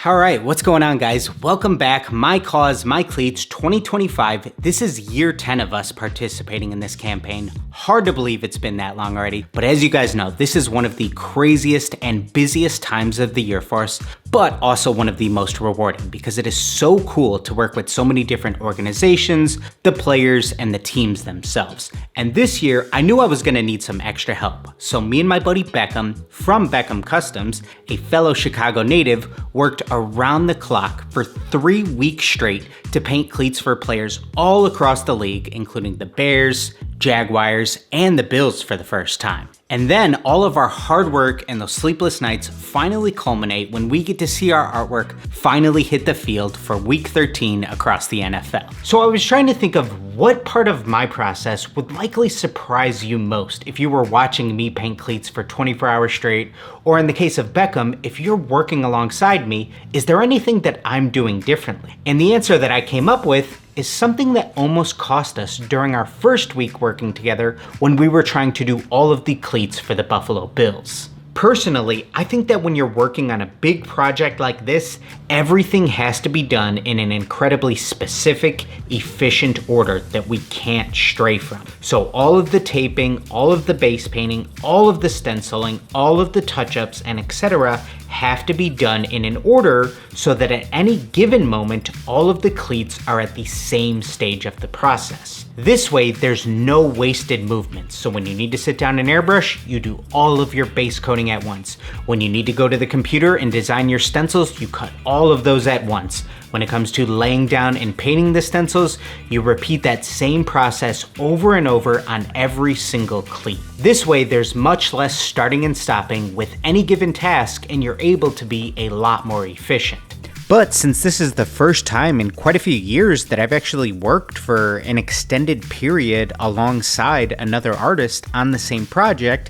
All right, what's going on, guys? Welcome back. My Cause, My Cleats 2025. This is year 10 of us participating in this campaign. Hard to believe it's been that long already, but as you guys know, this is one of the craziest and busiest times of the year for us, but also one of the most rewarding because it is so cool to work with so many different organizations, the players, and the teams themselves. And this year, I knew I was gonna need some extra help. So me and my buddy Beckham from Beckham Customs, a fellow Chicago native, worked around the clock for 3 weeks straight to paint cleats for players all across the league, including the Bears, Jaguars, and the Bills for the first time. And then all of our hard work and those sleepless nights finally culminate when we get to see our artwork finally hit the field for week 13 across the NFL. So I was trying to think of what part of my process would likely surprise you most if you were watching me paint cleats for 24 hours straight, or in the case of Beckham, if you're working alongside me, is there anything that I'm doing differently? And the answer that I came up with is something that almost cost us during our first week working together when we were trying to do all of the cleats for the Buffalo Bills. Personally, I think that when you're working on a big project like this, everything has to be done in an incredibly specific, efficient order that we can't stray from. So all of the taping, all of the base painting, all of the stenciling, all of the touch-ups, and etc. have to be done in an order so that at any given moment, all of the cleats are at the same stage of the process. This way, there's no wasted movements. So when you need to sit down and airbrush, you do all of your base coating at once. When you need to go to the computer and design your stencils, you cut all of those at once. When it comes to laying down and painting the stencils, you repeat that same process over and over on every single cleat. This way, there's much less starting and stopping with any given task, and you're able to be a lot more efficient. But since this is the first time in quite a few years that I've actually worked for an extended period alongside another artist on the same project,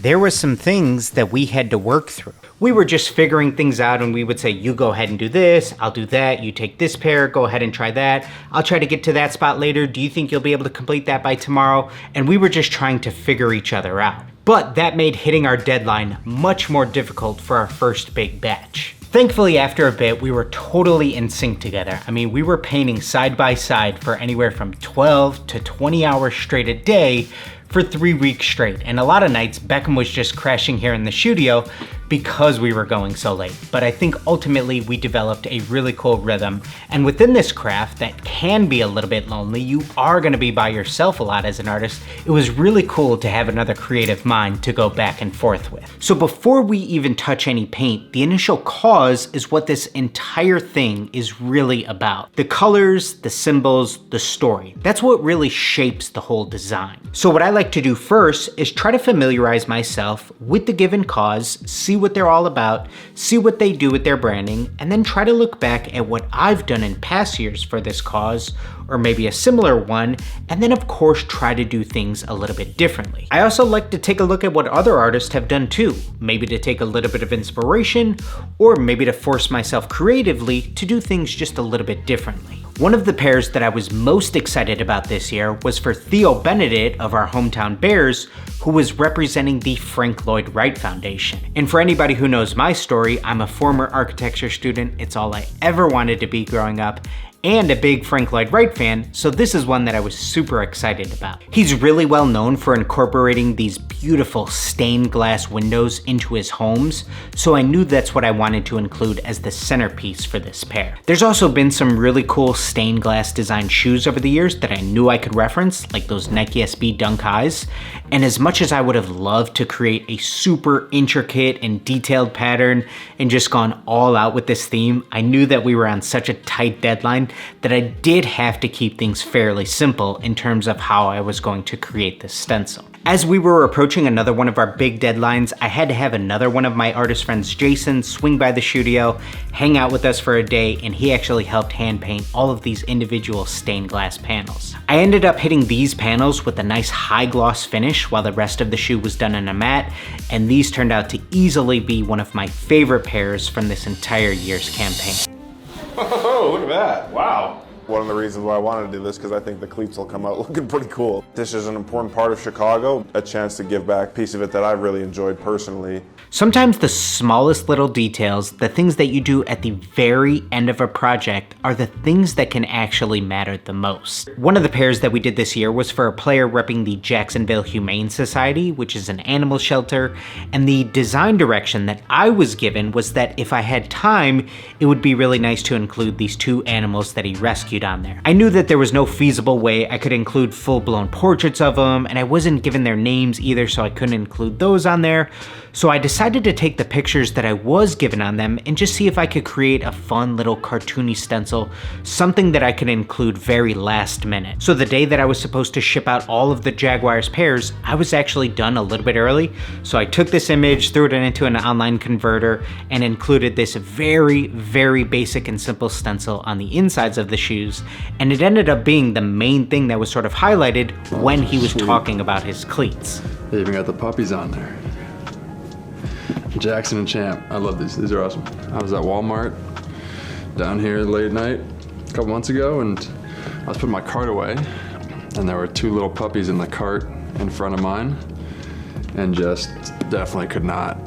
there were some things that we had to work through. We were just figuring things out, and we would say, you go ahead and do this, I'll do that, you take this pair, go ahead and try that, I'll try to get to that spot later, do you think you'll be able to complete that by tomorrow? And we were just trying to figure each other out. But that made hitting our deadline much more difficult for our first big batch. Thankfully, after a bit, we were totally in sync together. I mean, we were painting side by side for anywhere from 12 to 20 hours straight a day for 3 weeks straight. And a lot of nights, Beckham was just crashing here in the studio because we were going so late. But I think ultimately we developed a really cool rhythm. And within this craft that can be a little bit lonely, you are gonna be by yourself a lot as an artist, it was really cool to have another creative mind to go back and forth with. So before we even touch any paint, the initial cause is what this entire thing is really about. The colors, the symbols, the story. That's what really shapes the whole design. So what I like to do first is try to familiarize myself with the given cause, see what they're all about, see what they do with their branding, and then try to look back at what I've done in past years for this cause, or maybe a similar one, and then of course try to do things a little bit differently. I also like to take a look at what other artists have done too, maybe to take a little bit of inspiration, or maybe to force myself creatively to do things just a little bit differently. One of the pairs that I was most excited about this year was for Theo Benedict of our hometown Bears, who was representing the Frank Lloyd Wright Foundation. And for anybody who knows my story, I'm a former architecture student. It's all I ever wanted to be growing up, and a big Frank Lloyd Wright fan, so this is one that I was super excited about. He's really well known for incorporating these beautiful stained glass windows into his homes, so I knew that's what I wanted to include as the centerpiece for this pair. There's also been some really cool stained glass design shoes over the years that I knew I could reference, like those Nike SB Dunk Highs, and as much as I would have loved to create a super intricate and detailed pattern and just gone all out with this theme, I knew that we were on such a tight deadline that I did have to keep things fairly simple in terms of how I was going to create this stencil. As we were approaching another one of our big deadlines, I had to have another one of my artist friends, Jason, swing by the studio, hang out with us for a day, and he actually helped hand paint all of these individual stained glass panels. I ended up hitting these panels with a nice high gloss finish while the rest of the shoe was done in a matte, and these turned out to easily be one of my favorite pairs from this entire year's campaign. Oh, look at that, wow. One of the reasons why I wanted to do this, because I think the cleats will come out looking pretty cool. This is an important part of Chicago, a chance to give back a piece of it that I really enjoyed personally. Sometimes the smallest little details, the things that you do at the very end of a project, are the things that can actually matter the most. One of the pairs that we did this year was for a player repping the Jacksonville Humane Society, which is an animal shelter, and the design direction that I was given was that if I had time, it would be really nice to include these two animals that he rescued on there. I knew that there was no feasible way I could include full-blown portraits of them, and I wasn't given their names either, so I couldn't include those on there. So I decided to take the pictures that I was given on them and just see if I could create a fun little cartoony stencil, something that I could include very last minute. So the day that I was supposed to ship out all of the Jaguars pairs, I was actually done a little bit early. So I took this image, threw it into an online converter, and included this very, very basic and simple stencil on the insides of the shoes. And it ended up being the main thing that was sort of highlighted when he was talking about his cleats. They even got the puppies on there. Jackson and Champ, I love these. These are awesome. I was at Walmart down here late at night a couple months ago, and I was putting my cart away, and there were two little puppies in the cart in front of mine, and just definitely could not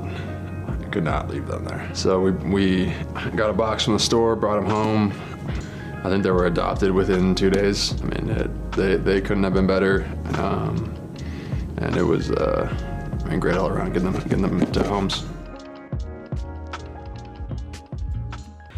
leave them there. So we got a box from the store, brought them home. I think they were adopted within 2 days. I mean, they couldn't have been better, and it was great all around getting them to homes.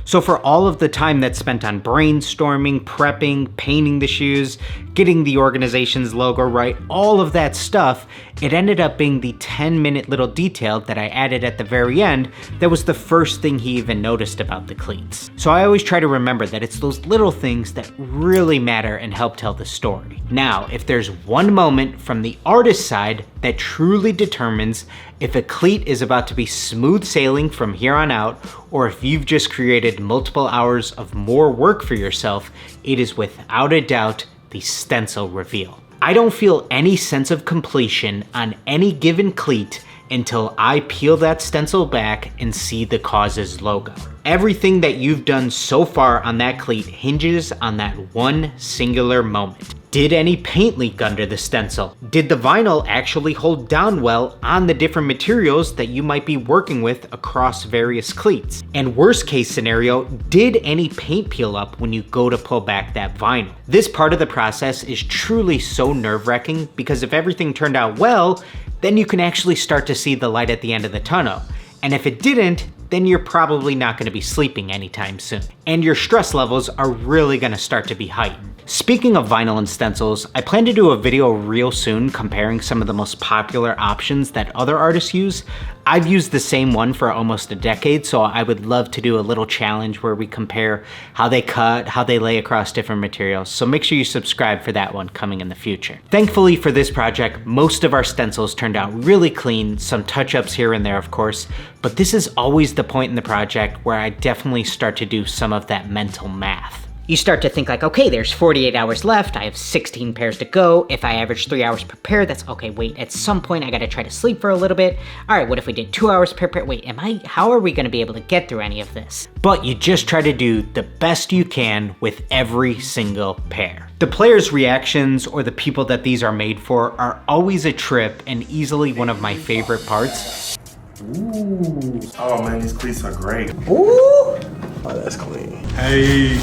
So for all of the time that's spent on brainstorming, prepping, painting the shoes, getting the organization's logo right, all of that stuff, it ended up being the 10-minute little detail that I added at the very end that was the first thing he even noticed about the cleats. So I always try to remember that it's those little things that really matter and help tell the story. Now, if there's one moment from the artist side that truly determines if a cleat is about to be smooth sailing from here on out, or if you've just created multiple hours of more work for yourself, it is without a doubt the stencil reveal. I don't feel any sense of completion on any given cleat until I peel that stencil back and see the cause's logo. Everything that you've done so far on that cleat hinges on that one singular moment. Did any paint leak under the stencil? Did the vinyl actually hold down well on the different materials that you might be working with across various cleats? And worst case scenario, did any paint peel up when you go to pull back that vinyl? This part of the process is truly so nerve-wracking because if everything turned out well, then you can actually start to see the light at the end of the tunnel. And if it didn't, then you're probably not going to be sleeping anytime soon. And your stress levels are really going to start to be heightened. Speaking of vinyl and stencils, I plan to do a video real soon comparing some of the most popular options that other artists use. I've used the same one for almost a decade, so I would love to do a little challenge where we compare how they cut, how they lay across different materials, so make sure you subscribe for that one coming in the future. Thankfully for this project, most of our stencils turned out really clean, some touch-ups here and there of course, but this is always the point in the project where I definitely start to do some of that mental math. You start to think like, okay, there's 48 hours left, I have 16 pairs to go. If I average 3 hours per pair, that's okay, wait, at some point I gotta try to sleep for a little bit. All right, what if we did 2 hours per pair? Wait, how are we gonna be able to get through any of this? But you just try to do the best you can with every single pair. The players' reactions or the people that these are made for are always a trip and easily one of my favorite parts. Ooh. Oh man, these cleats are great. Ooh. Oh, that's clean. Hey.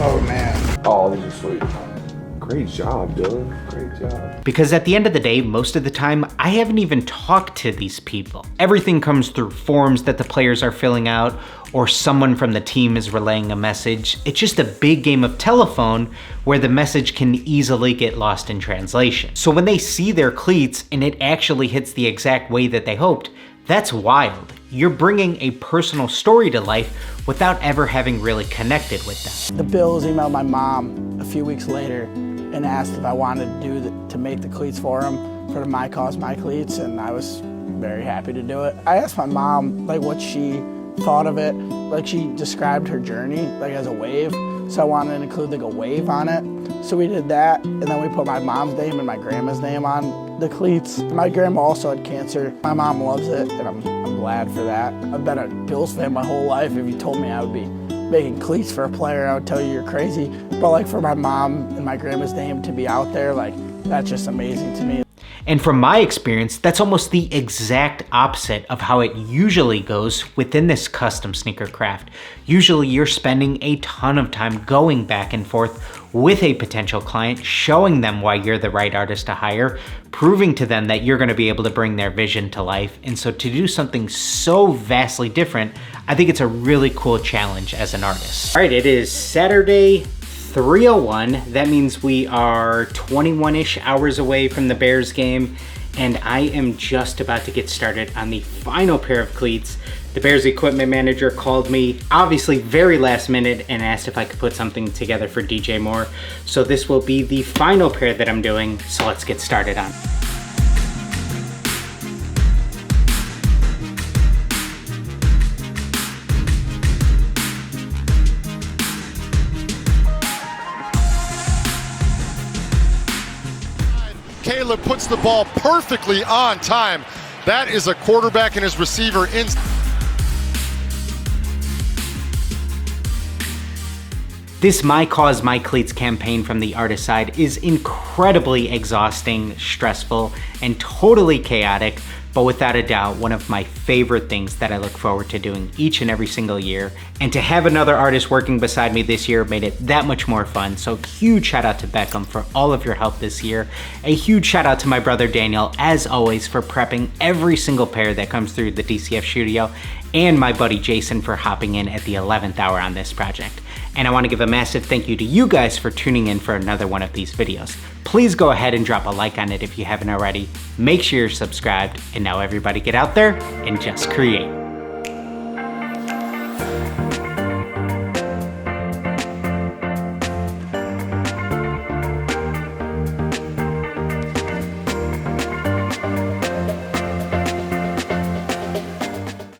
Oh man. Oh, these are sweet. Great job, Dylan. Great job. Because at the end of the day, most of the time, I haven't even talked to these people. Everything comes through forms that the players are filling out, or someone from the team is relaying a message. It's just a big game of telephone where the message can easily get lost in translation. So when they see their cleats and it actually hits the exact way that they hoped, that's wild. You're bringing a personal story to life without ever having really connected with them. The Bills emailed my mom a few weeks later and asked if I wanted to make the cleats for him for the My Cause, My Cleats, and I was very happy to do it. I asked my mom like what she thought of it. Like she described her journey like as a wave, so I wanted to include like a wave on it. So we did that, and then we put my mom's name and my grandma's name on the cleats. My grandma also had cancer. My mom loves it, and I'm glad for that. I've been a Bills fan my whole life. If you told me I would be making cleats for a player, I would tell you you're crazy. But like for my mom and my grandma's name to be out there, like that's just amazing to me. And from my experience, that's almost the exact opposite of how it usually goes within this custom sneaker craft. Usually you're spending a ton of time going back and forth with a potential client, showing them why you're the right artist to hire, proving to them that you're gonna be able to bring their vision to life. And so to do something so vastly different, I think it's a really cool challenge as an artist. All right, it is Saturday, 3:01. That means we are 21-ish hours away from the Bears game, and I am just about to get started on the final pair of cleats. The Bears equipment manager called me, obviously very last minute, and asked if I could put something together for DJ Moore. So this will be the final pair that I'm doing, so let's get started on it. Caleb puts the ball perfectly on time. That is a quarterback and his receiver in. This My Cause, My Cleats campaign from the artist side is incredibly exhausting, stressful, and totally chaotic, but without a doubt, one of my favorite things that I look forward to doing each and every single year. And to have another artist working beside me this year made it that much more fun. So huge shout out to Beckham for all of your help this year. A huge shout out to my brother Daniel, as always, for prepping every single pair that comes through the DCF studio, and my buddy Jason for hopping in at the 11th hour on this project. And I want to give a massive thank you to you guys for tuning in for another one of these videos. Please go ahead and drop a like on it if you haven't already. Make sure you're subscribed, and now everybody get out there and just create.